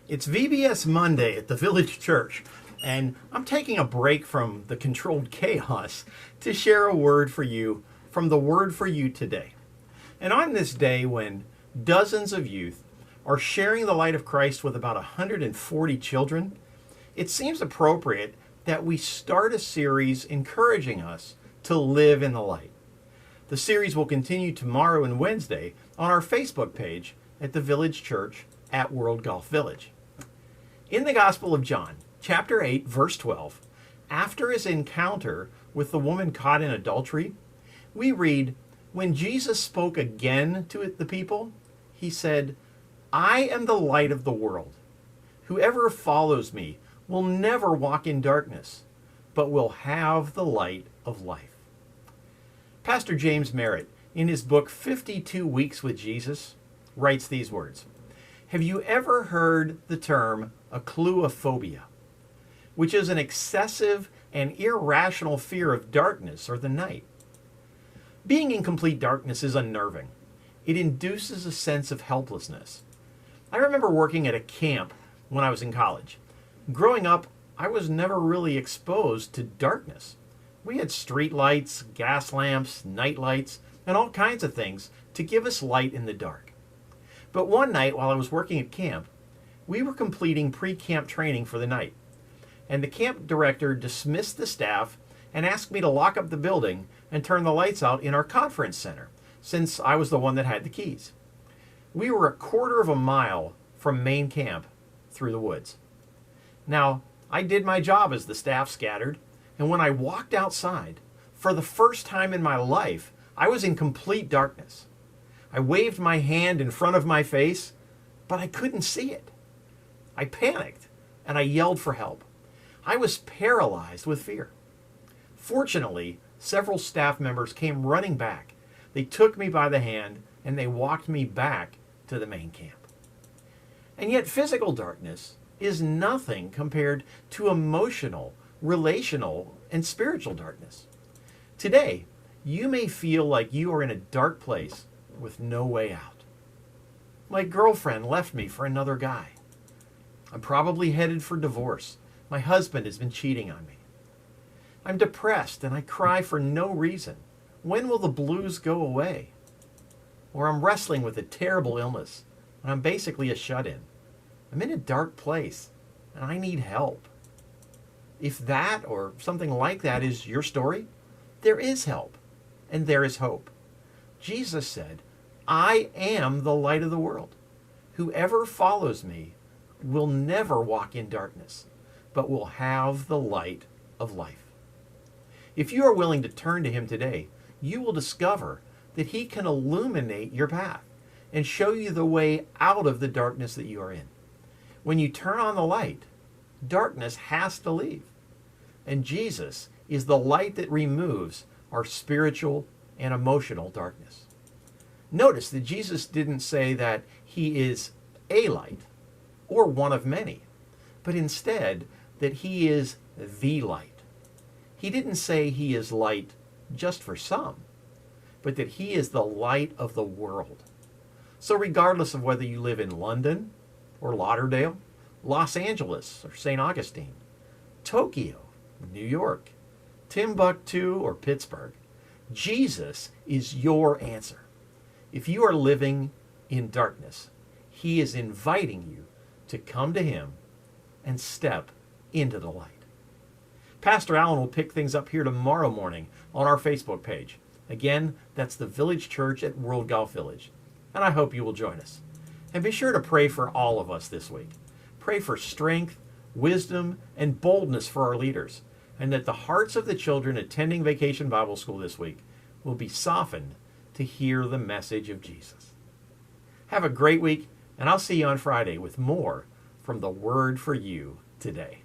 It's VBS Monday at the Village Church, and I'm taking a break from the controlled chaos to share a word for you from the Word for You today. And on this day when dozens of youth are sharing the light of Christ with about 140 children, it seems appropriate that we start a series encouraging us to live in the light. The series will continue tomorrow and Wednesday on our Facebook page at the Village Church at World Golf Village. In the Gospel of John, chapter 8, verse 12, after his encounter with the woman caught in adultery, we read, "When Jesus spoke again to the people, he said, 'I am the light of the world. Whoever follows me will never walk in darkness, but will have the light of life.'" Pastor James Merritt, in his book 52 Weeks with Jesus, writes these words. Have you ever heard the term acluophobia, which is an excessive and irrational fear of darkness or the night? Being in complete darkness is unnerving. It induces a sense of helplessness. I remember working at a camp when I was in college. Growing up, I was never really exposed to darkness. We had street lights, gas lamps, night lights, and all kinds of things to give us light in the dark. But one night while I was working at camp, we were completing pre-camp training for the night, and the camp director dismissed the staff and asked me to lock up the building and turn the lights out in our conference center, since I was the one that had the keys. We were a quarter of a mile from main camp through the woods. Now, I did my job as the staff scattered, and when I walked outside, for the first time in my life, I was in complete darkness. I waved my hand in front of my face, but I couldn't see it. I panicked, and I yelled for help. I was paralyzed with fear. Fortunately, several staff members came running back. They took me by the hand, and they walked me back to the main camp. And yet physical darkness is nothing compared to emotional, relational, and spiritual darkness. Today, you may feel like you are in a dark place with no way out. My girlfriend left me for another guy. I'm probably headed for divorce. My husband has been cheating on me. I'm depressed and I cry for no reason. When will the blues go away? Or I'm wrestling with a terrible illness and I'm basically a shut-in. I'm in a dark place and I need help. If that or something like that is your story, there is help and there is hope. Jesus said, "I am the light of the world. Whoever follows me will never walk in darkness, but will have the light of life." If you are willing to turn to him today, you will discover that he can illuminate your path and show you the way out of the darkness that you are in. When you turn on the light, darkness has to leave. And Jesus is the light that removes our spiritual and emotional darkness. Notice that Jesus didn't say that he is a light or one of many, but instead that he is the light. He didn't say he is light just for some, but that he is the light of the world. So regardless of whether you live in London or Lauderdale, Los Angeles or St. Augustine, Tokyo, New York, Timbuktu or Pittsburgh, Jesus is your answer. If you are living in darkness, he is inviting you to come to him and step into the light. Pastor Allen will pick things up here tomorrow morning on our Facebook page. Again, that's the Village Church at World Golf Village. And I hope you will join us. And be sure to pray for all of us this week. Pray for strength, wisdom, and boldness for our leaders, and that the hearts of the children attending Vacation Bible School this week will be softened to hear the message of Jesus. Have a great week, and I'll see you on Friday with more from the Word for You today.